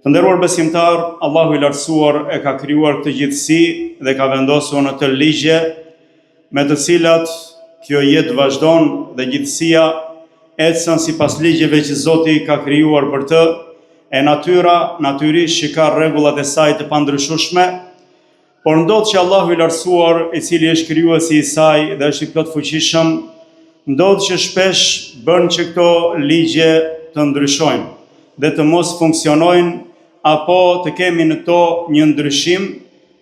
Të nderuar besimtar, Allahu i lartësuar e ka krijuar këtë gjithësi dhe ka vendosur në të ligje me të cilat kjo jetë vazhdon dhe gjithësia ecën sipas ligjeve që Zoti ka krijuar për të, e natyra natyrisht që ka rregullat e saj të pandryshueshme, por ndodh që Allahu i lartësuar, i cili është krijuesi i saj dhe është i plot fuqishëm, ndodh që shpesh bën që këto ligje të ndryshojnë dhe të mos funksionojnë, apo të kemi në to një ndryshim,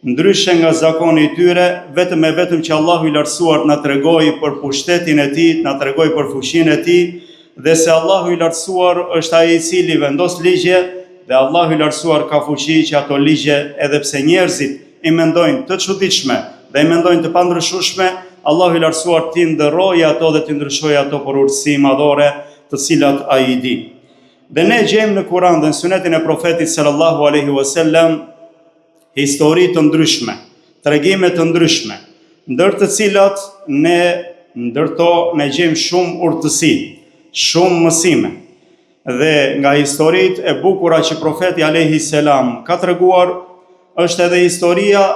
ndryshe nga zakoni i tyre, vetëm që Allahu i lartësuar na tregoi për pushtetin e tij, na tregoi për fuqinë e tij, dhe se Allahu i lartësuar është ai i cili vendos ligje, dhe Allahu i lartësuar ka fuqi që ato ligje, edhe pse njerëzit i mendojnë të çuditshme dhe i mendojnë të pandryshueshme, Allahu i lartësuar ti ndërroi ato dhe ti ndryshoi ato për urtësi madhore, të cilat ai i di. Dhe ne gjejmë në Kur'an dhe në sunetin e profetit sallallahu alaihi wasallam histori të ndryshme, tregime të ndryshme, ndër të cilat ndërto ne gjejmë shumë urtësi, shumë mësime. Dhe nga historitë e bukura që profeti alaihi selam ka treguar, është edhe historia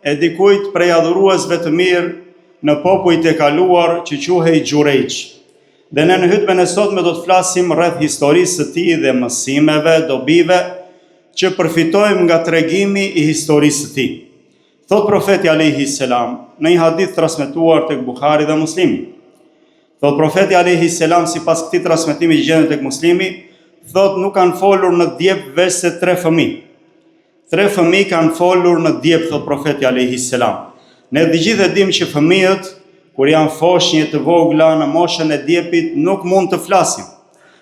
e dikujt prej adhuruesve të mirë në popujt e kaluar që quhej Xhurejq. Dhe ne në hutben e sotme do të flasim rreth historisë së tij dhe mësimeve, dobive që përfitojmë nga tregimi i historisë së tij. Thot profeti alayhi salam në një hadith transmetuar tek Buhari dhe Muslimi. Thot profeti alayhi salam sipas këtij transmetimi që gjendet tek Muslimi, thot nuk kanë folur në djep veç se 3 fëmijë. 3 fëmijë kanë folur në djep, thot profeti alayhi salam. Ne të gjithë e dimë që fëmijët kur janë foshnjë të vogla në moshën e djepit, nuk mund të flasin,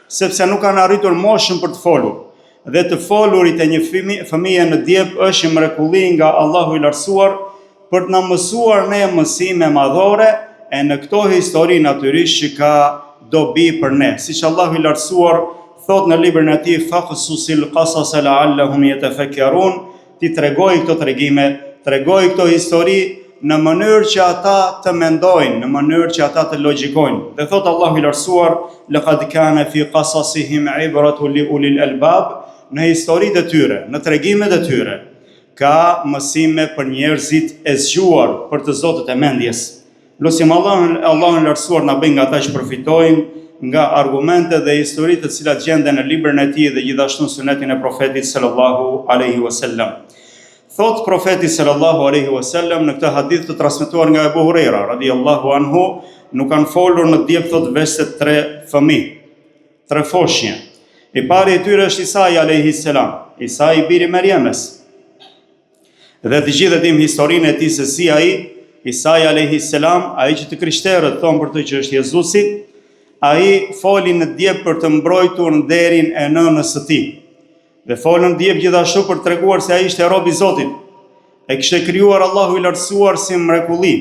sepse nuk kanë arritur moshën për të folur. Dhe të folurit e një fëmije në djep është një mrekulli nga Allahu i lartësuar për të na mësuar ne mësime madhore, e në këto histori natyrisht që ka dobi për ne. Siç Allahu i lartësuar thot në librin e tij, faqsusil qasas la'allahum yatafakkarun, ti tregoj këto tregime, tregoj këto histori në mënyrë që ata të mendojnë, në mënyrë që ata të logjikojnë. Dhe thot Allahu i lartësuar, laqad kana fi qasasihim ibratun li ulil albab, në historitë e tyre, në tregimet e tyre, ka mësime për njerëzit e zgjuar, për të zotët e mendjes. Lutim Allahun e lartësuar na bëj nga ata që përfitojnë nga argumente dhe historitë të cilat gjenden në librin e tij dhe gjithashtu në sunetin e profetit sallallahu alaihi wasallam. Thot profeti sallallahu alaihi wasallam në këtë hadith të transmetuar nga Abu Huraira radhiyallahu anhu, nuk kanë folur në djep, thot, veç se 3 fëmijë, 3 foshnjë. I pari i tyre është Isa alaihi salam, Isa i biri Mariamës. Dhe të gjithë e dim historinë e tij se si ai, Isa alaihi salam, ai që të krishterët thonë për të që është Jezusi, ai foli në djep për të mbrojtur nderin e nënës së tij. Dhe folën djep gjithashtu për të treguar se ai ishte rob i Zotit. E kishte krijuar Allahu i lartësuar si mrekulli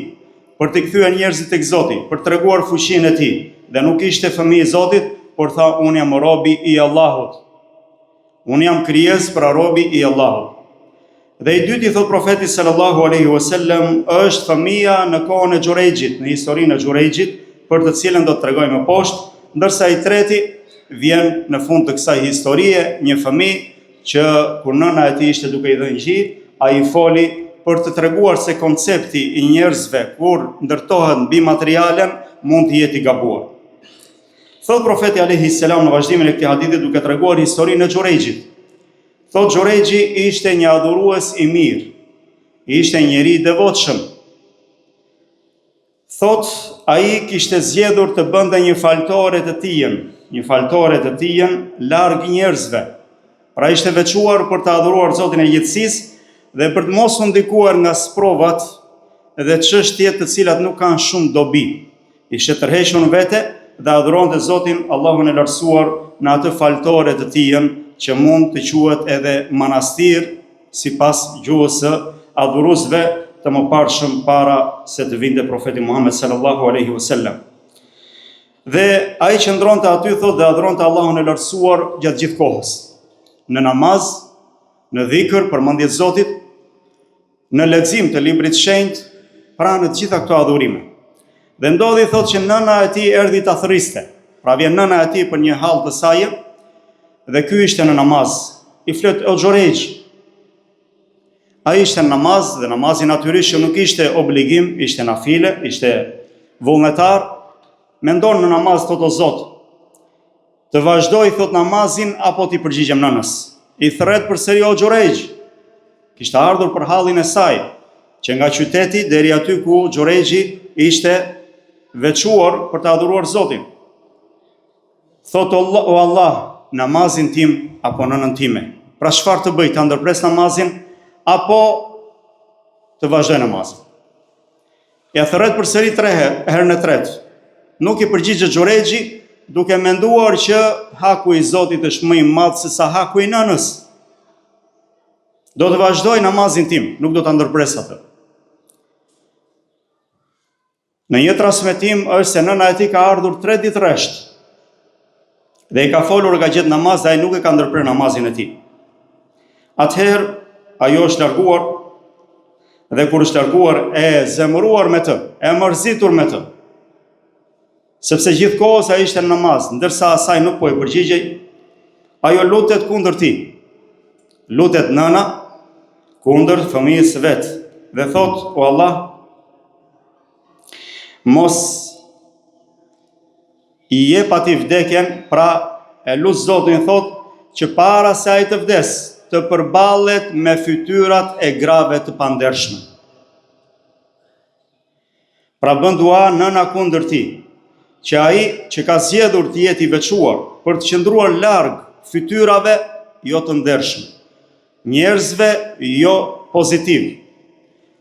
për të kthyer njerëzit tek Zoti, për të treguar fuqinë e tij. Dhe nuk ishte fëmijë i Zotit, por tha unë jam robi i Allahut. Unë jam krijesë pra robi i Allahut. Dhe i dyti thot profeti sallallahu alaihi wasallam është fëmia në kohën e Xhurejxhit, në historinë e Xhurejxhit, për të cilën do të tregoj më poshtë, ndërsa i treti vjen në fund të kësaj historie, një fëmijë që kur nëna e tij ishte duke i dhënë gjë, ai foli për të treguar se koncepti i njerëzve kur ndërtohet mbi materialen mund të jetë i gabuar. Thot profeti alayhi salam në vazhdimin e këtij hadithi duke treguar historinë e Xhurejxhit. Thot Xhurejxhi ishte një adhurues i mirë, ishte një njeri i devotshëm. Thot ai kishte zgjedhur të bënte një faltore të tij larg njerëzve. Pra ishte veçuar për të adhuruar Zotin e gjithësisë dhe për të mos u ndikuar nga sprovat dhe çështjet të cilat nuk kanë shumë dobi. Ishte tërhequr në vete dhe adhuronte Zotin Allahun e lartësuar në atë faltore të tij që mund të quhet edhe manastir sipas gjuhës së adhuruesve të mëparshëm para se të vinte profeti Muhammed sallallahu alaihi wasallam. Dhe ai qëndronte aty, thot, dhe adhuronte Allahun e lartësuar gjatë gjithë kohës. Në namaz, në dhikr, përmendje të Zotit, në lexim të librit të shenjtë, pra në të gjitha këto adhurime. Dhe ndodhi, thot, që nëna e tij erdhi ta thriste. Pra vjen nëna e tij për një hall të saj, dhe ky ishte në namaz. i flet o Xhoregjë. Ai ishte në namaz dhe namazi natyrisht nuk ishte obligim, ishte nafile, ishte vullnetar. Mendon në namaz thot o Zot, të vazhdoj thot namazin apo t'i përgjigjem nënës. I thret përsëri o Xhoregjë. Kishte ardhur për hallin e saj, që nga qyteti deri aty ku Xhoregjë ishte veçuar për të adhuruar Zotin. Thot o Allah, namazin tim apo nënën time. Pra çfarë të bëj, ta ndërpres namazin apo të vazhdoj namazin? Ja thret përsëri 3 herë, herën e tretë. Nuk i përgjigjet Xhoregjë, duke menduar që haku i Zotit është më i madh se sa haku i nënës. Do të vazhdoj namazin tim, nuk do ta ndërpres atë. Në një transmetim është se nëna e tij ka ardhur 3 ditë rresht dhe i ka folur nga gjetë namaz dhe ai nuk e ka ndërprer namazin e tij. Atëherë ajo është larguar dhe kur është larguar e zemëruar me të, e mërzitur me të, sepse gjithë kohës ai ishte në namaz, ndërsa asaj nuk po i përgjigjej, ajo lutet kundër tij. Lutet nëna kundër fëmijës vet dhe thot o Allah, mos i jep atij vdekjen, pra e lut Zotin thot që para se ai të vdes, të përballet me fytyrat e grave të pandershme. Pra bën dua nëna kundër tij, që ai që ka zgjedhur të jetë i veçuar për të qëndruar larg fytyrave jo të ndershme, njerëzve jo pozitiv,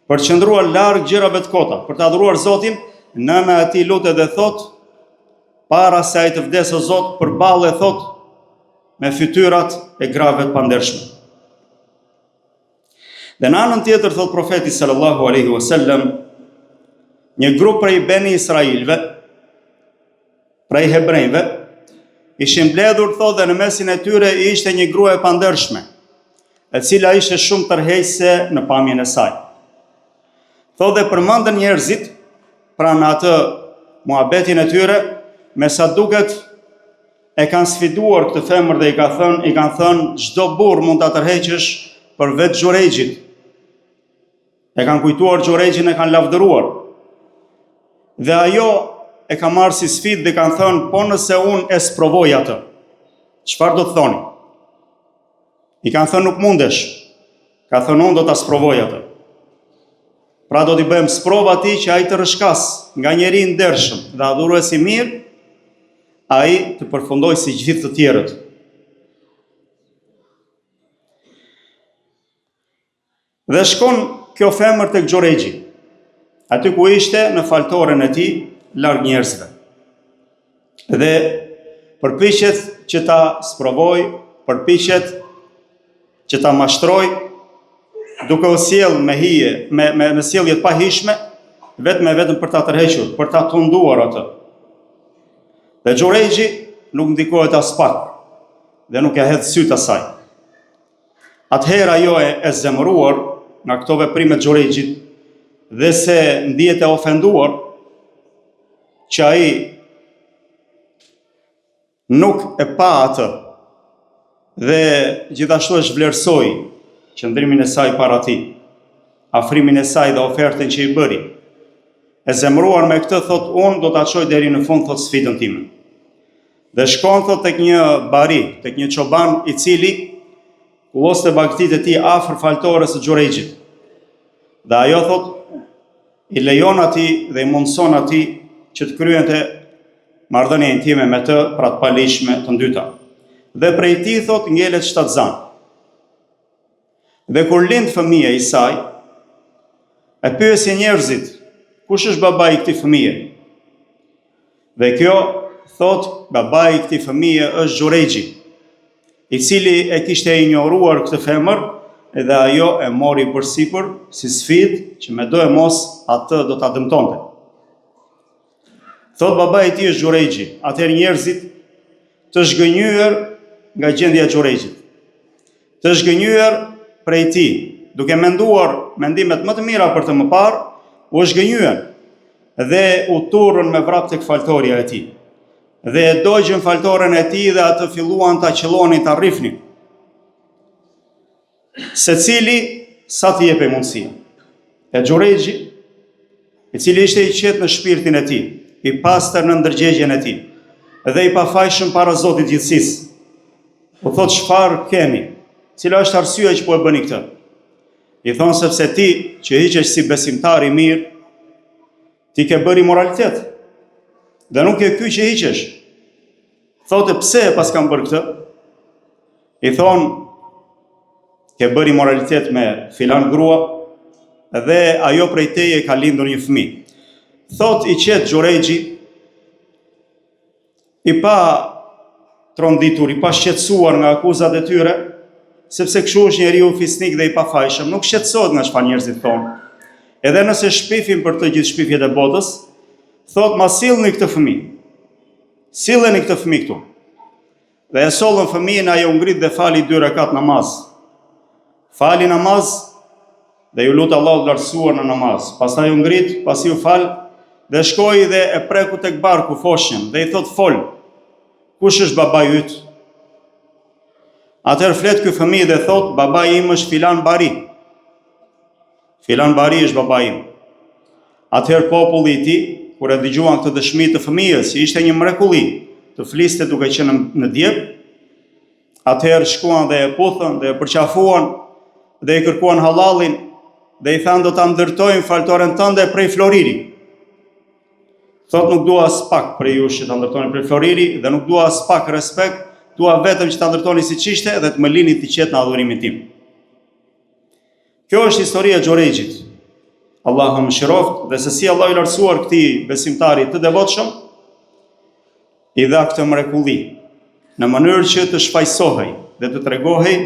për të qëndruar larg gjërave të kota, për të adhuruar Zotin, nëna e tij lutet dhe thot para se ai të vdes o Zot, përballet thot me fytyrat e grave të pandershme. Dhe në anën tjetër thot profeti sallallahu alaihi wasallam, një grup prej Beni Israilve, prej hebrejve, ishin mbledhur thot dhe në mesin e tyre ishte një grua e pandershme, e cila ishte shumë tërheqëse në pamjen e saj. Thot dhe përmendën njerëzit pranë atë muhabetin e tyre, me sa duket e kanë sfiduar këtë femër dhe i kanë thënë çdo burr mund ta tërheqësh përveç Xhoregjit. E kanë kujtuar Xhoregjin, e kanë lavdëruar. Dhe ajo e ka marrë si sfidë dhe kanë thënë, po nëse unë e sprovoj atë, çfarë do të thoni? I kanë thënë nuk mundesh. Ka thënë unë do ta sprovoj atë. Pra do t'i bëjmë sprova atij që ai të rrëshkas nga njeri i ndershëm dhe adhurues i mirë, ai të përfundoj si gjithë të tjerët. Dhe shkon kjo femër tek Xhoregji, aty ku ishte në faltoren e tij, larg njerëzve. Dhe përpiqet që ta sprovoj, përpiqet që ta mashtroj, duke u sjell me hije, me sjellje të pahishme, vetëm për ta tërhequr, për ta tunduar atë. Dhe Xhoregji nuk ndikohet as pak dhe nuk e hedh syt asaj. Atëherë ajo e zemëruar nga këto veprime të Xhoregjit dhe se ndihet e ofenduar që ai nuk e pa atë dhe gjithashtu e zhvlerësoi qëndrimin e saj para tij, afrimin e saj dhe ofertën që i bëri. E zemëruar me këtë thot unë do ta çoj deri në fund thot sfidën time. Dhe shkon thot tek një bari, tek një çoban i cili kulloste bagëtitë e tij afër faltores së Xhoregjit. Dhe ajo thot i lejon atij dhe i mundson atij që të kryente marrëdhënie intime me të, pra të palishme të ndyta. Dhe prej tij thot ngelet shtatzan. Dhe kur lind fëmia i saj, e pyesin njerëzit, kush është babai i këtij fëmie? Dhe kjo thot, babai i këtij fëmie është Xhoregji, i cili e kishte injoruar këtë femër, edhe ajo e mori përsipër si sfidë që me do e mos atë do ta dëmtonte. Thot babai i tij është Xhoregji, atëherë njerëzit të zhgënjur nga gjendja e Xhoregjit, të zhgënjur prej tij, duke menduar mendimet më të mira për të mëparë, u zhgënjyen dhe u turrën me vrap tek faltoria e tij. Dhe e dogjën faltoren e tij dhe atë filluan ta qellonin, ta rrifnin. secili sa t'i jepej mundësia. E Xhurejxhi, i cili ishte i qetë në shpirtin e tij, i pastër në ndërgjegjen e tij, dhe i pafajshëm para Zotit gjithësisë, u thot çfarë kemi, cila është arsyeja që po e bëni këtë? I thonë sepse ti që hiqesh si besimtar i mirë, ti ke bëri moralitet, dhe nuk e ky që hiqesh. Thotë pse e pas kam bërë këtë? I thonë, ke bëri moralitet me filan grua, dhe ajo prej teje ka lindur një fëmijë. Thotë i qetë Xhurejxhi, i pa tronditur, i pa shqetësuar nga akuzat e tyre, sepse kështu është njeriu fisnik dhe i pafajshëm, nuk shqetësohet nga çfarë njerëzit thonë. Edhe nëse shpifin për të gjithë shpifjet e botës, thotë ma sillni këtë fëmijë. Silleni këtë fëmijë këtu. Dhe e sollën fëmijën, ajo ngrit dhe fali 2 rekat namaz. Fali namaz dhe ju lut Allahu të lartësuar në namaz. Pastaj u ngrit, pasi u fal, dhe shkoi dhe e preku tek barku foshnjën dhe i thot fol. Kush është babai yt? Atëherë flet ky fëmijë dhe thot babai im është filan Bari. Filan Bari është babai im. Atëherë populli i tij, kur e dëgjuan këtë dëshmi të fëmijës, që ishte një mrekulli, të fliste duke qenë në diep, atëherë shkuan dhe e puthën dhe e përqafuan dhe i kërkuan hallalin dhe i thanë do ta ndërtojmë faltoren tënde prej Floriri. Thot nuk dua as pak prej jush që ta ndërtoni prej Floriri dhe nuk dua as pak respekt, dua vetëm që ta ndërtoni siç ishte dhe të më lini të qetë në adhurimin tim. Kjo është historia e Xhurejxhit. Allahu mëshiroft, dhe se si Allahu i lartësuar këtij besimtari të devotshëm, i dha këtë mrekulli, në mënyrë që të shfaqsohej dhe të tregohej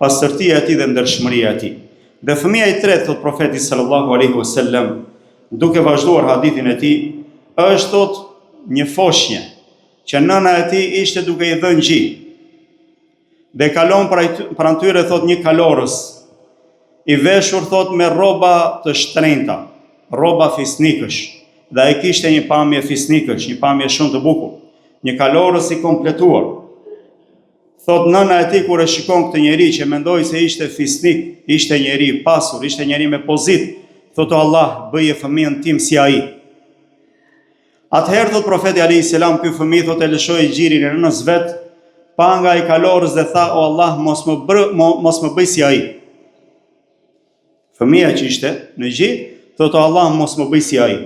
pastërtia e tij dhe ndershmëria e tij. Dhe fëmia i tretë, thot profeti sallallahu alaihi wasallam, duke vazhduar hadithin e tij, është thot një foshnjë që nëna e tij ishte duke i dhënë gjë. Dhe kalon pranë tyre thot një kalorës, i veshur thot me rroba të shtrenjta, rroba fisnikësh, dhe ai kishte një pamje fisnikësh, një pamje shumë të bukur, një kalorës i kompletuar. Thot nëna e tij kur e shikon këtë njeri që mendoi se ishte fisnik, ishte njeri i pasur, ishte njeri me pozit, thot o Allah, bëje fëmijën tim si ai. Atëherë thot profeti alayhis salam, ky fëmijë thot e lëshoi gjirin e nënës vet, pa nga ai kalorës dhe tha o Allah, mos më bëj si ai. Fëmia që ishte në gjë, thot o Allah, mos më bëj si ai.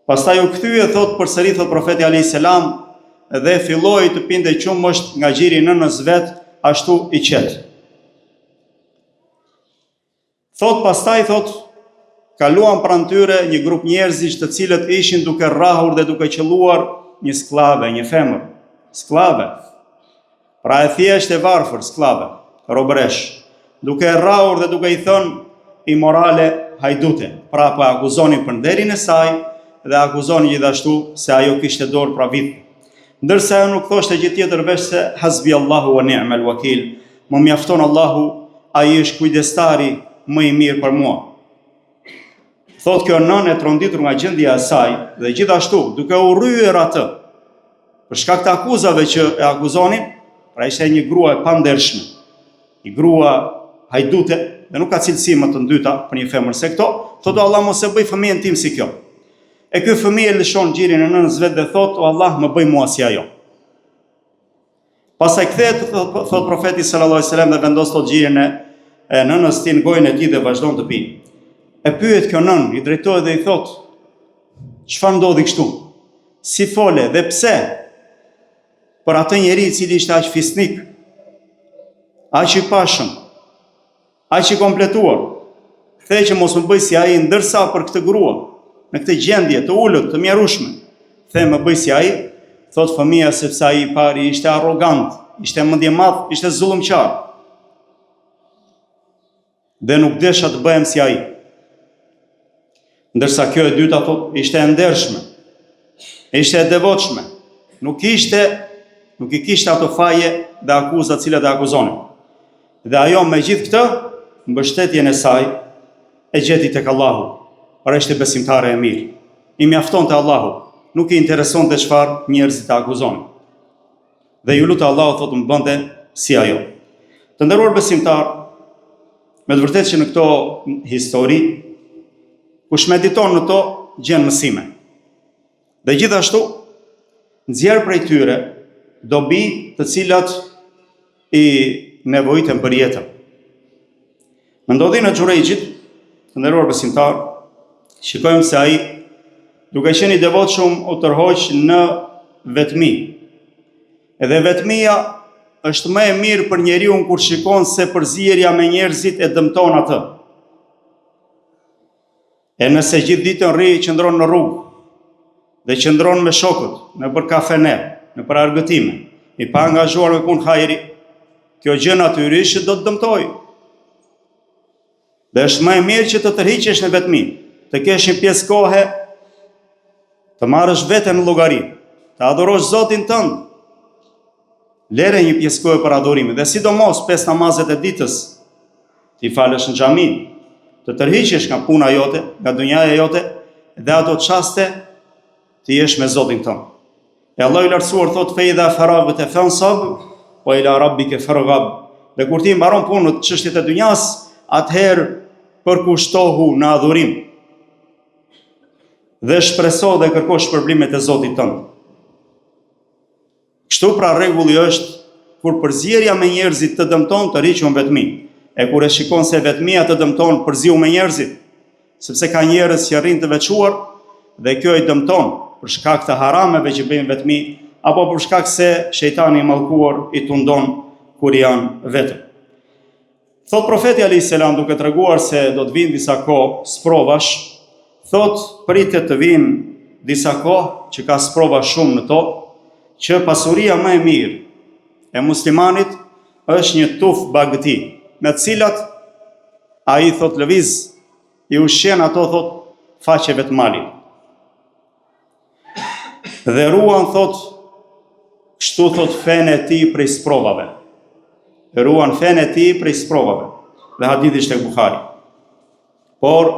Pastaj u kthye thot përsëri thot profeti alayhis salam dhe filloi të pinte qumësht nga gjiri i nënës vet, ashtu i qet. Thot pastaj thot kaluan pranë tyre një grup njerëzish të cilët ishin duke rrahur dhe duke qelluar një skllave, një femër, skllave. Pra e thjesht e varfër skllave, robresh, duke rrahur dhe duke i thënë imorale hajdute. Pra po akuzonin për nderin e saj dhe akuzonin gjithashtu se ajo kishte dorë pra vit. Ndërsa ajo nuk thoshte gjë tjetër veç se hasbi Allahu wa ni'mal wakil, më mjafton Allahu, ai është kujdestari më i mirë për mua. Thot kjo nënë e tronditur nga gjendja e saj dhe gjithashtu duke u rryer atë për shkak të akuzave që e akuzonin, pra ishte një grua e pandershme, një grua hajdute dhe nuk ka cilësi më të ndyta për një femër se këto, thot o Allah mos e bëj fëmijën tim si kjo. E ky fëmijë lëshon gjirin e nënës vet dhe thot o Allah më bëj mua si ajo. Pastaj kthehet thot profeti sallallahu alajhi wasallam dhe vendos thot gjirin e nënës tij në gojën e tij dhe vazhdon të pi. E pyet kjo nën, i drejtohet dhe i thot, çfarë ndodhi kështu? Si fole dhe pse? Për atë njeri i cili ishte aq fisnik, aq i pashëm, aq i kompletuar, kthej që mos më bëj si ai, ndërsa për këtë grua, në këtë gjendje të ulët, të mjerueshme, kthej më bëj si ai, thot fëmia sepse ai i pari ishte arrogant, ishte mendjemadh, ishte zullumqar. Dhe nuk desha të bëhem si ai. Ndërsa kjo e dyta thot ishte e ndershme, ishte e devotshme, nuk i kishte ato faje dhe akuzat cilat e akuzonin. Dhe ajo me gjithë këtë, mbështetjen e saj e gjeti tek Allahu, pra ishte besimtare e mirë. I mjaftonte Allahu, nuk i interesonte çfarë njerëzit e akuzonin. Dhe ju lutë Allahu thot më bënte si ajo. Të nderuar besimtar, Me të vërtetë që në këto histori, kush mediton në to, gjen mësime. Dhe gjithashtu, nxjerr prej tyre dobi të cilat i nevojiten për jetën. Në ndodhin e Xhurejxhit, të nderuar besimtar, shikojmë se ai, duke qenë i devotshëm, u tërhoq në vetmi. Edhe vetmia është më e mirë për njeriu kur shikon se përzierja me njerëzit e dëmton atë. E nëse gjithë ditën rri qëndron në rrugë dhe qëndron me shokët, në për kafene, në për argëtime, i pa angazhuar me punë hajri, kjo gjë natyrisht do të dëmtojë. Dhe është më e mirë që të tërhiqesh në vetmi, të kesh një pjesë kohe, të marrësh veten në llogari, të adhurosh Zotin tënd. Lere një pjesë kohe për adhurimin, dhe sidomos 5 namazet e ditës, ti falësh në xhami, të tërhiqesh nga puna jote, nga dunjaja jote, dhe ato çaste të jesh me Zotin tënd. E Allahu i lartësuar thot fe idha faragta fansab wa ila rabbika farghab. Dhe kur ti mbaron punën çështjet e dunjas, atëherë përkushtohu në adhurim dhe shpreso dhe kërko shpërblimet e Zotit tënd. Kështu pra rregulli është kur përzierja me njerëzit të dëmton, të riqun vetmi. E kur e shikon se vetmia të dëmton, përziu me njerëzit, sepse ka njerëz që arrin të veçuar dhe kjo i dëmton për shkak të harameve që bëjnë vetmi, apo për shkak se shejtani i mallkuar i tundon kur janë vetëm. Thot profeti alayhis salam, duke treguar se do të vinë disa kohë sprovash, thot pritet të vinë disa kohë që ka sprova shumë në to, që pasuria më e mirë e muslimanit është një tuf bagëti, me të cilat ai thot lëviz i ushqen ato thot faqeve të malit. Dhe ruan thot kështu thot fen e tij prej sprovave. Ruan fen e tij prej sprovave. Dhe hadithi është tek Buhari. Por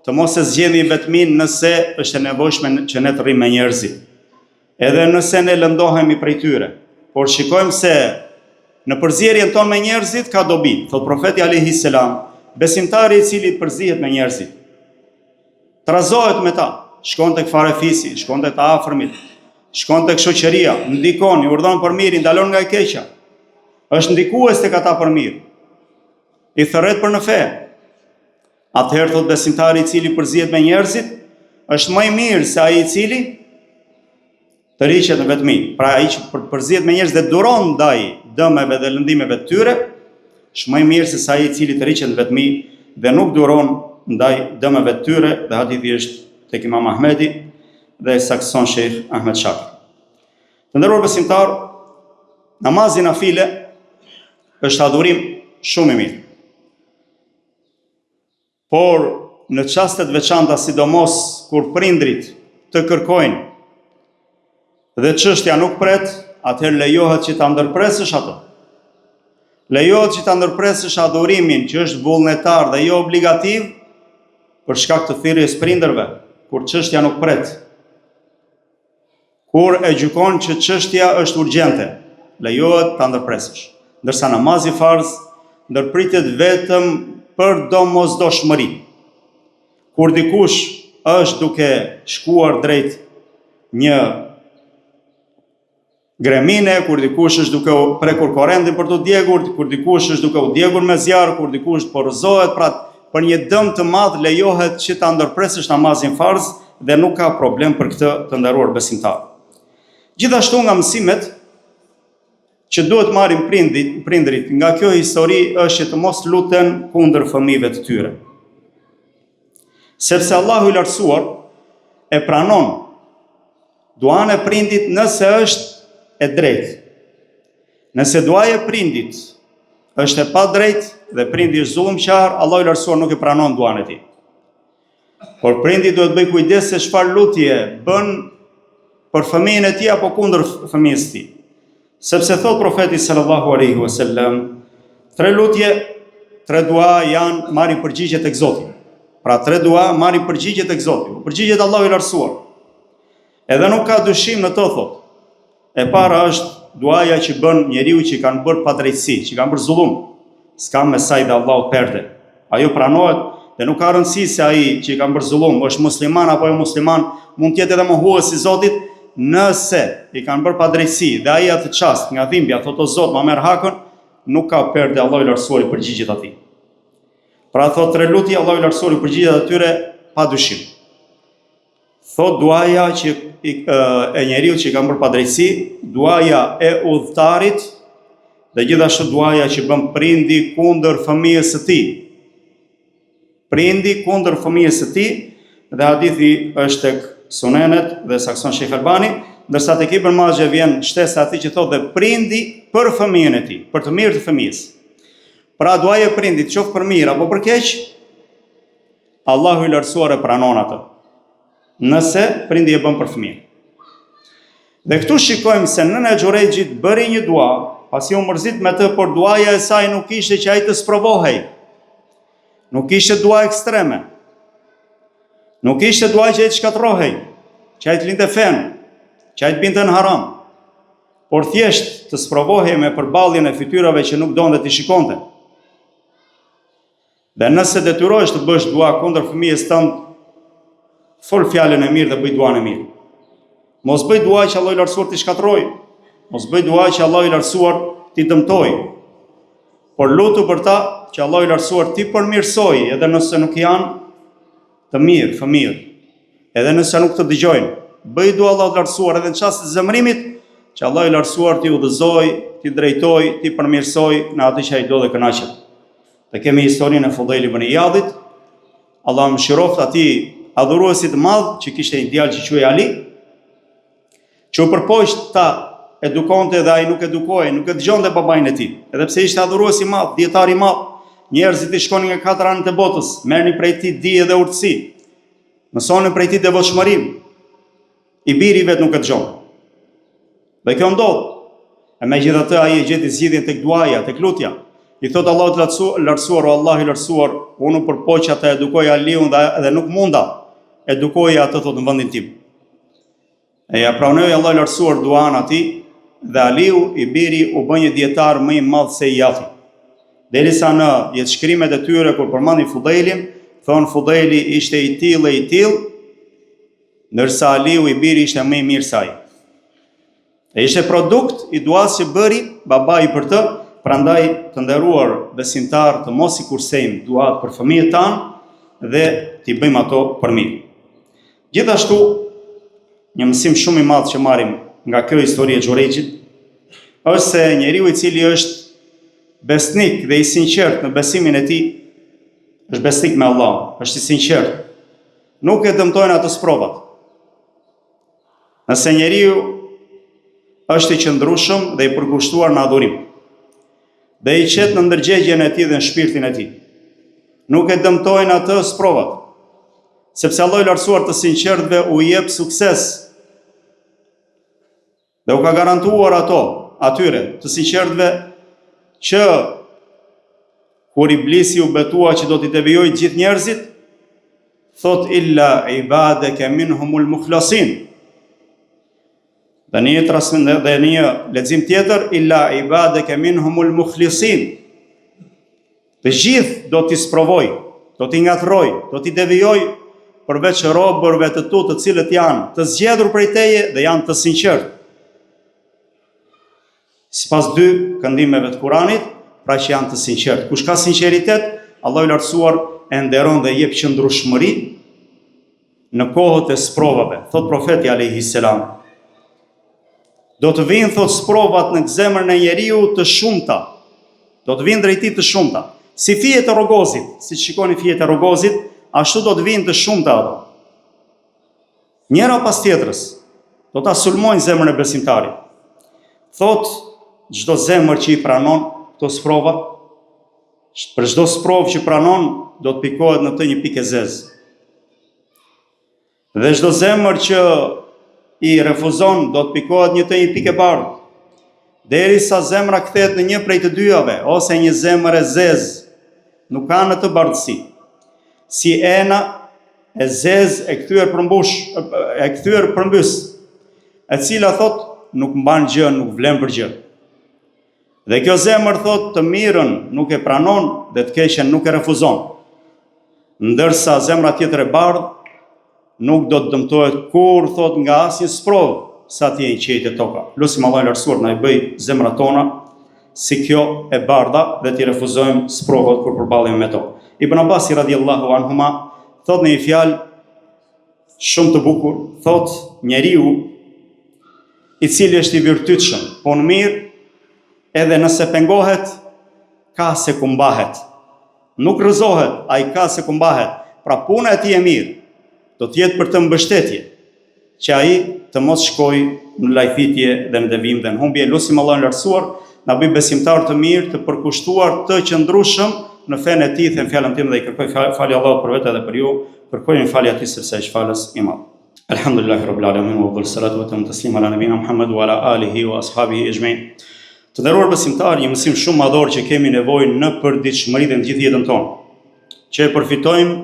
të mos e zgjidhni vetmin nëse është e nevojshme që ne të rrimë me njerëzit. Edhe nëse ne lëndohemi prej tyre. Por shikojmë se në përzierjen tonë me njerëzit ka dobi. Thot profeti alayhis salam, besimtari i cili përzihet me njerëzit, trazohet me ta, shkon tek farefisi, shkon tek të afërmit, shkon tek shoqëria, ndikon, i urdhon për mirë, i ndalon nga e keqja. Është ndikues tek ata për mirë. I thërret për në fe. Atëherë thot besimtari i cili përzihet me njerëzit, është më i mirë se ai i cili të riqet në vetmi. Pra ai që përzihet me njerëz dhe duron ndaj dëmeve dhe lëndimeve të tyre, është më i mirë se ai i cili të riqet në vetmi dhe nuk duron ndaj dëmeve të tyre, dhe hadithi është tek Imam Ahmedi dhe sakson Sheikh Ahmed Shakir. Të nderuar besimtar, namazi nafile është adhurim shumë i mirë. Por në çastet veçanta, sidomos kur prindrit të kërkojnë dhe çështja nuk pret, atëherë lejohet që ta ndërpresësh ato. Lejohet që ta ndërpresësh adhurimin që është vullnetar dhe jo obligativ për shkak të thirrjes prindërve, kur çështja nuk pret. Kur e gjykon që çështja është urgjente, lejohet ta ndërpresësh. Ndërsa namazi farz ndërpritet vetëm për domosdoshmëri. Kur dikush është duke shkuar drejt një gremine, kur dikush është duke u prekur korrentin për të djegur, kur dikush është duke u djegur me zjarr, kur dikush porrëzohet, pra për një dëm të madh lejohet që ta ndërpresësh namazin farz dhe nuk ka problem për këtë, të nderuar besimtar. Gjithashtu nga mësimet që duhet marrin prindrit nga kjo histori është që të mos luten kundër fëmijëve të tyre. Sepse Allahu i lartësuar e pranon duan e prindit nëse është e drejtë. Nëse duaja e prindit është e padrejtë dhe prindi është zullumqtar, Allahu i lartësuar nuk e pranon duan e tij. Por prindi duhet bëj kujdes se çfarë lutje bën për fëmijën e tij apo kundër fëmijës së tij. Sepse thot profeti sallallahu alaihi wasallam, 3 lutje, 3 dua janë marrin përgjigje tek Zoti. Pra 3 dua marrin përgjigje tek Zoti. Përgjigjet Allahu i lartësuar. Edhe nuk ka dyshim në to thot. E para është duaja që bën njeriu që kanë bërë padrejtësi, që kanë bërë zullum. s'ka me saj dhe Allahut perde. Ajo pranohet dhe nuk ka rëndësi se ai që i ka bërë zullum është musliman apo jo musliman, mund të jetë edhe mohues i Zotit, nëse i kanë bërë padrejtësi dhe ai atë çast nga dhimbja thotë o Zot, ma merr hakun, nuk ka perde, Allahu i lartësuar i përgjigjet atij. Pra thotë tre lutje, Allahu i lartësuar i përgjigjet atyre pa dyshim. Thot duaja që e njeriu që i ka bërë padrejtësi, duaja e udhëtarit dhe gjithashtu duaja që bën prindi kundër fëmijës së tij. Prindi kundër fëmijës së tij, dhe hadithi është tek Sunenet dhe sakson Sheikh Albani, ndërsa tek Ibn Majah vjen shtesa atij që thotë dhe prindi për fëmijën e tij, për të mirë të fëmijës. Pra duaja e prindit, qoftë për mirë apo për keq, Allahu i lartësuar e pranon atë, nëse prindi e bën për fëmijën. Dhe këtu shikojmë se nëna e Xhurejxhit bëri një dua, pasi u mërzit me të, por duaja e saj nuk ishte që ai të sprovohej. Nuk ishte dua ekstreme. Nuk ishte dua që ai të shkatërrohej, që ai të linte fen, që ai të binte në haram, por thjesht të sprovohej me përballjen e fytyrave që nuk donte të shikonte. Dhe nëse detyrohesh të bësh dua kundër fëmijës tënd, fol fjalën e mirë dhe bëj duan e mirë. Mos bëj dua që Allahu i lartësuar t'i shkatërrojë, mos bëj dua që Allahu i lartësuar t'i dëmtojë, por lutu për ta që Allahu i lartësuar t'i përmirësojë, edhe nëse nuk janë të mirë fëmijët, edhe nëse nuk të dëgjojnë. Bëj dua Allahu i lartësuar edhe në çast të zemërimit që Allahu i lartësuar t'i udhëzojë, t'i drejtojë, t'i përmirësojë në atë që ai do dhe kënaqet. Dhe kemi historinë e Fudhail ibn Iyadit, Allahu mëshiroft atij adhuruesit madh që kishte një djalë që quhej Ali, që u përpoqt ta edukonte dhe ai nuk edukohej, nuk e dëgjonte babain e tij. Edhe pse ishte adhurues i madh, dietar i madh, njerëzit i shkonin nga katër anët e botës, merrnin prej tij dije dhe urtësi, mësonin prej tij devotshmërinë. I biri vet nuk e dëgjon. Dhe kjo ndodh. E megjithatë ai e gjeti zgjidhjen tek duaja, tek lutja. I thot Allahu të lartësuar, o Allah i lartësuar, unë u përpoqja të edukoj Aliun dhe nuk munda edukoja atë thot në vendin tim. E ja pranoi Allahu i lartësuar duan atij dhe Aliu i biri u bë një dietar më i madh se Iafi. Derisa në jetëshkrimet e tyre kur përmendin Fudhailin, thon Fudhaili ishte i tillë, ndërsa Aliu i biri ishte më i mirë se ai. E ishte produkt i duas që bëri babai për të. Prandaj të nderuar besimtar të mos i kursejmë duat për fëmijët tanë dhe t'i bëjmë ato për mirë. Gjithashtu, një mësim shumë i madh që marrim nga kjo histori e Xhurejxhit është se njeriu i cili është besnik dhe i sinqert në besimin e tij, është besnik me Allah, është i sinqert, nuk e dëmtojnë ato provat. Nëse njeriu është i qëndrueshëm dhe i përkushtuar në adhurim, dhe i qetë në ndërgjegjen e tij dhe në shpirtin e tij, nuk e dëmtojnë atë provat, sepse Allahu i lartësuar të sinqertëve u jep sukses dhe u ka garantuar atyre të sinqertëve që kur iblisi u betua që do t'i devijojë gjithë njerëzit, thot illa ibadaka minhumul mukhlasin. Dhe një lexim tjetër, illa ibadaka minhumul mukhlisin. Të gjithë do t'i sprovoj, do t'i ngatroj, do t'i devijoj, përveç robërve të tu të cilët janë të zgjedhur prej teje dhe janë të sinqertë. Sipas dy këndimeve të Kuranit, pra që janë të sinqertë. Kush ka sinqeritet, Allahu i lartësuar e nderon dhe jep qëndrueshmëri në kohët e sprovave. Thot profeti alayhis salam, do të vinë, thot, sprovat në zemrën e njeriu të shumta. Do të vinë drejti të shumta. Si fijet e rogozit, si shikoni fijet e rogozit, ashtu do të vinë të shumta ato. Njëra pas tjetrës, do ta sulmojnë zemrën e besimtarit. Thot, çdo zemër që i pranon këto sprova, për çdo sprovë që pranon, do të pikohet në të një pikë zezë. Dhe çdo zemër që i refuzon, do të pikohet një pikë bardhë, derisa zemra kthehet në një prej të dyjave, ose një zemër e zezë, nuk ka në të bardhësi. Si ena e zezë e kthyer përmbys, e cila thot nuk mban gjë, nuk vlen për gjë. Dhe kjo zemër thot të mirën nuk e pranon dhe të keqen nuk e refuzon. Ndërsa zemra tjetër e bardhë nuk do të dëmtohet kur thot nga asnjë sprovë sa ti e qejtë toka. Lutim Allahun e lartësuar na i bëj zemrat tona si kjo e bardha dhe t'i refuzojmë sprovat kur përballemi me to. Ibn Abbasi radhiyallahu anhuma thot në një fjalë shumë të bukur, thot njeriu i cili është i virtytshëm, po në mirë, edhe nëse pengohet, ka se ku mbahet. Nuk rrëzohet, ai ka se ku mbahet. Pra puna e tij e mirë do të jetë për të mbështetje, që ai të mos shkojë në lajfitje dhe në devim dhe në humbje. Lutim Allahun e lartësuar na bëj besimtar të mirë, të përkushtuar, të qëndrueshëm në fenë e tij, them fjalën time dhe i kërkoj falje Allahut për vetë dhe për ju. Kërkojmë falje atij sepse ai është falës i madh. Alhamdulillahi rabbil alamin wa salatu wa taslim ala nabina Muhammad wa ala alihi wa ashabihi ejma'in. Të nderuar besimtarë, një mësim shumë madhor që kemi nevojë në përditshmërinë në gjithë jetën tonë, që e përfitojmë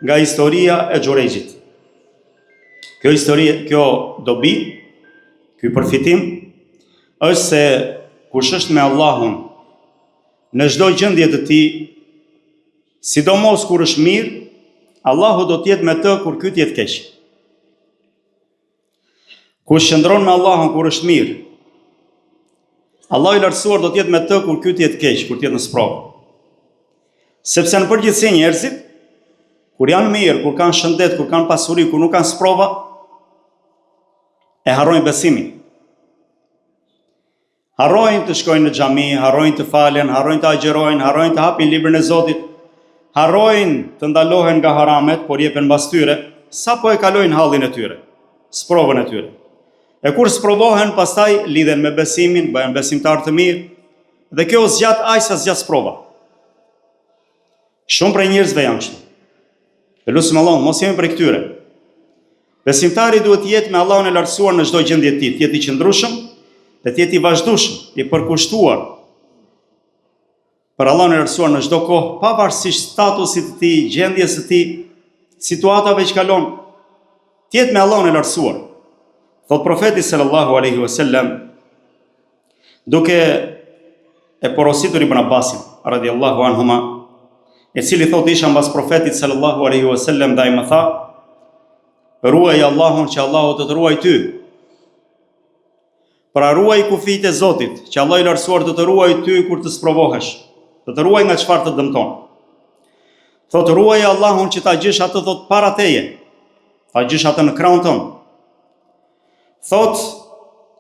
nga historia e Xhurejxhit. Kjo histori, kjo dobi, ky përfitim është se kush është me Allahun në çdo gjendje të tij, sidomos kur është mirë, Allahu do të jetë me të kur ky të jetë keq. Kush qëndron me Allahun kur është mirë, Allahu i lartësuar do të jetë me të kur ky të jetë keq, kur të jetë në sprovë. Sepse në përgjithësi njerëzit, kur janë mirë, kur kanë shëndet, kur kanë pasuri, kur nuk kanë sprova, e harrojnë besimin. Harrojnë të shkojnë në xhami, harrojnë të falen, harrojnë të agjerojnë, harrojnë të hapin librin e Zotit, harrojnë të ndalohen nga haramet, por jepen mbas tyre, sa po e kalojnë hallin e tyre, sprovën e tyre. E kur sprovohen, pastaj lidhen me besimin, bëhen besimtar të mirë, dhe kjo zgjat aq sa zgjat sprova. Shumë prej njerëzve janë kështu. Dhe lutim Allahun, mos jemi prej këtyre. Besimtari duhet të jetë me Allahun e lartësuar në çdo gjendje të tij, të jetë i qëndrueshëm, dhe të jetë i vazhdueshëm, i përkushtuar për Allahun e lartësuar në çdo kohë, pavarësisht statusit të tij, gjendjes së tij, situatave që kalon, të jetë me Allahun e lartësuar. Thot profeti sallallahu alaihi wasallam, duke e porositur Ibn Abbasin radhiyallahu anhuma, i cili thot isha mbas profetit sallallahu alaihi wasallam dhe ai më tha: ruaj Allahun që Allahu të ruaj ty. Pra ruaj kufijtë e Zotit, që Allahu i lartësuar do të ruaj ty kur të sprovohesh, do të ruaj nga çfarë të dëmton. Thot ruaj Allahun që ta gjesh atë thot para teje, ta gjesh atë në krahun tënd. Thot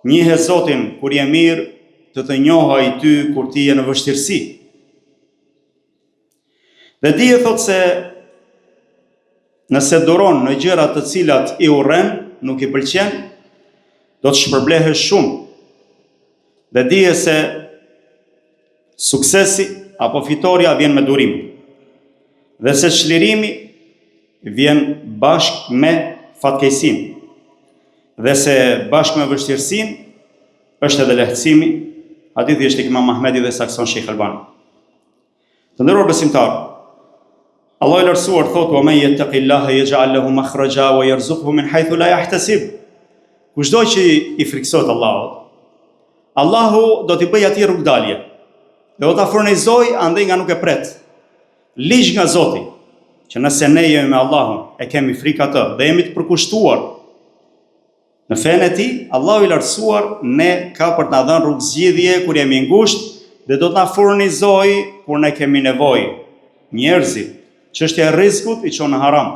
njihe Zotin kur je mirë, të njohë ai ty kur ti je në vështirësi. Dhe dije thot se nëse duron në gjëra të cilat i urren, nuk i pëlqen, do të shpërblehesh shumë. Dhe dije se suksesi apo fitoria vjen me durim. Dhe se çlirimi vjen bashkë me fatkeqësinë. Dhe se bashkë me vështirësinë është edhe lehtësimi. Hadithi është tek Imam Ahmedi dhe sakson Sheikh Albani. Të nderuar besimtarë, Allah i lartësuar thot: "Wa man yattaqillaha yaj'al lahu makhraja wa yarzuqhu min haythu la yahtasib." Kushdo që i friksohet Allahut, Allahu do t'i bëjë atij rrugdalje. Dhe do ta furnizoj andaj nga nuk e pret. Ligj nga Zoti, që nëse ne jemi me Allahun, e kemi frikë atë dhe jemi të përkushtuar në fenë e tij, Allahu i lartësuar ne ka për të na dhënë rrugë zgjidhje kur jemi ngushtë dhe do të na furnizoj kur ne kemi nevojë. Njerëzit, çështja e rrezikut i çon në haram,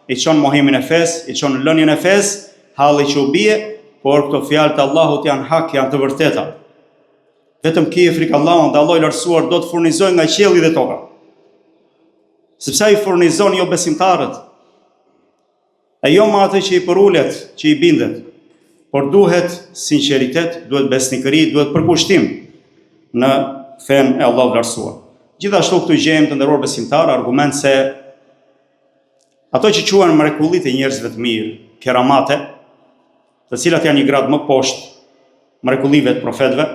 i çon mohimin e fesë, i çon lënien e fesë, halli që u bie, por këto fjalë të Allahut janë hak, janë të vërteta. Vetëm kije frikë Allahun dhe Allahu i lartësuar do të furnizojë nga qielli dhe toka. Sepse ai furnizon jo besimtarët, e jo me atë që i përulet, që i bindet, por duhet sinqeritet, duhet besnikëri, duhet përkushtim në fenë e Allahut lartësuar. Gjithashtu këtu gjejmë të nderuar besimtarë argument se ato që quhen mrekullitë e njerëzve të mirë, keramate, të cilat janë një grad më poshtë mrekullive të profetëve,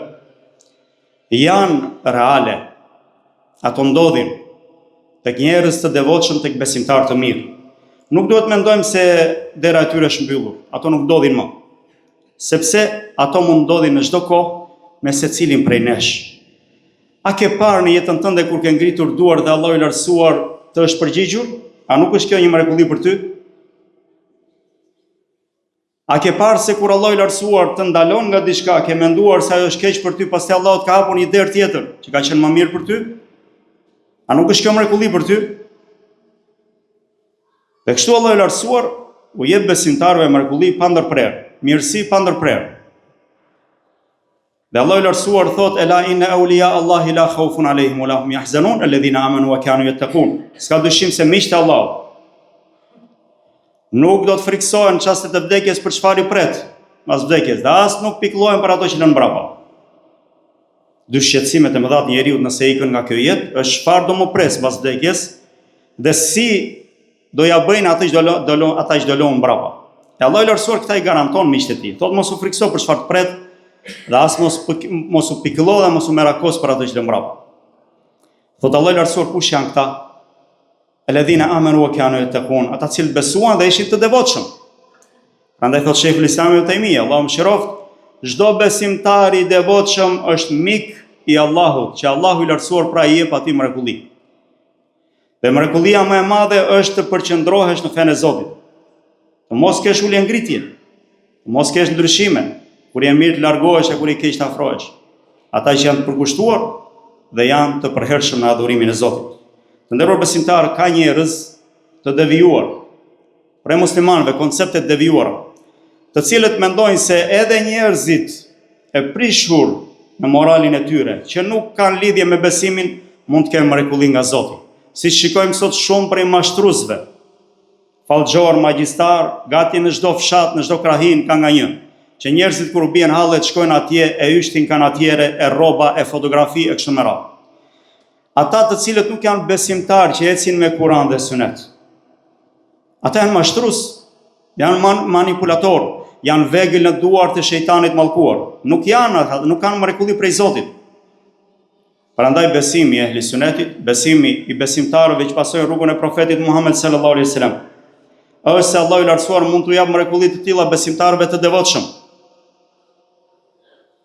janë reale. Ato ndodhin tek njerëz të devotshëm, tek besimtarë të mirë. Nuk duhet mendojmë se dera e tyre është mbyllur. Ato nuk ndodhin më. Sepse ato mund ndodhin në çdo kohë me secilin prej nesh. A ke parë në jetën tënde kur ke ngritur duar dhe Allahu i lartësuar të është përgjigjur? A nuk është kjo një mrekulli për ty? A ke parë se kur Allahu i lartësuar të ndalon nga diçka, ke menduar se ajo është keq për ty, pastaj Allahu të ka hapur një derë tjetër që ka qenë më mirë për ty? A nuk është kjo mrekulli për ty? Dhe kështu Allahu i lartësuar u jep besimtarëve mrekulli pa ndërprerje, mirësi pa ndërprerje. Dhe Allahu i lartësuar thot: "Ela inna awliya Allahi la khawfun alayhim wa la hum yahzanun alladhina amanu wa kanu yattaqun." S'ka dyshim se miqtë e Allahut nuk do të friksohen në çastet e vdekjes për çfarë i pret pas vdekjes, dhe as nuk pikëllohen për ato që lënë mbrapa. Dy shqetësimet e mëdha të njeriut nëse ikën nga kjo jetë është çfarë do më pres pas vdekjes dhe si do ja bëjnë ata që do lënë mbrapa. E Allahu i lartësuar këta i garanton miqtë e tij. Thotë mos u frikso për çfarë të pret, dhe as mos u pikëllo dhe mos u merakos për ato që lënë mbrapa. Thotë Allahu i lartësuar, kush janë këta? Alladhina amanu wa kanu yattaqun, ata që besuan dhe ishin të devotshëm. Prandaj thot Sheikhul Islam Ibn Taymija, Allahu mëshiroft, çdo besimtar i devotshëm është mik i Allahut, që Allahu i lartësuar pra i jep atij mrekulli. Dhe mrekullia më e madhe është të përqendrohesh në fenë e Zotit. Të mos kesh ulje ngritje, të mos kesh ndryshime, kur je mirë të largohesh e kur i keq të afrohesh. Ata që janë të përkushtuar dhe janë të përhershëm në adhurimin e Zotit. Të nderuar besimtar, ka njerëz të devijuar, prej muslimanëve, koncepte të devijuara, të cilët mendojnë se edhe njerëzit e prishur në moralin e tyre, që nuk kanë lidhje me besimin, mund të kenë mrekulli nga Zoti. Si shikojmë sot shumë prej mashtruesve, fallxhor, magjistar, gati në çdo fshat, në çdo krahin ka nga një, që njerëzit kur bien hallet shkojnë atje, e yshtin kanatiere, e rroba, e fotografi e kështu me radhë. Ata të cilët nuk janë besimtarë që ecin me Kur'an dhe Sunet. Ata janë mashtrues, janë manipulator, janë vegël në duart e shejtanit mallkuar. Nuk kanë mrekulli prej Zotit. Prandaj besimi i ehli Sunetit, besimi i besimtarëve që pasojnë rrugën e profetit Muhammed sallallahu alaihi wasallam, është se Allahu i lartësuar mund t'u jap mrekulli të tilla besimtarëve të devotshëm.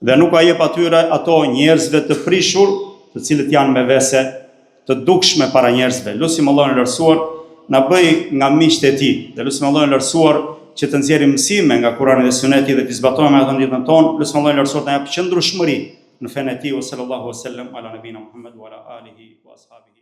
Dhe nuk a jep atyre ato njerëzve të prishur, të cilët janë me vese të dukshme para njerëzve. Lutim Allahun e lartësuar na bëj nga miqtë e tij. Dhe lutim Allahun e lartësuar që të nxjerrim mësime nga Kurani dhe Suneti dhe të zbatojmë ato në jetën tonë. Lutim Allahun e lartësuar të na jap qëndrueshmëri në fenë e tij. Sallallahu alaihi wasallam ala nabina Muhammad wa ala alihi wa ashabihi.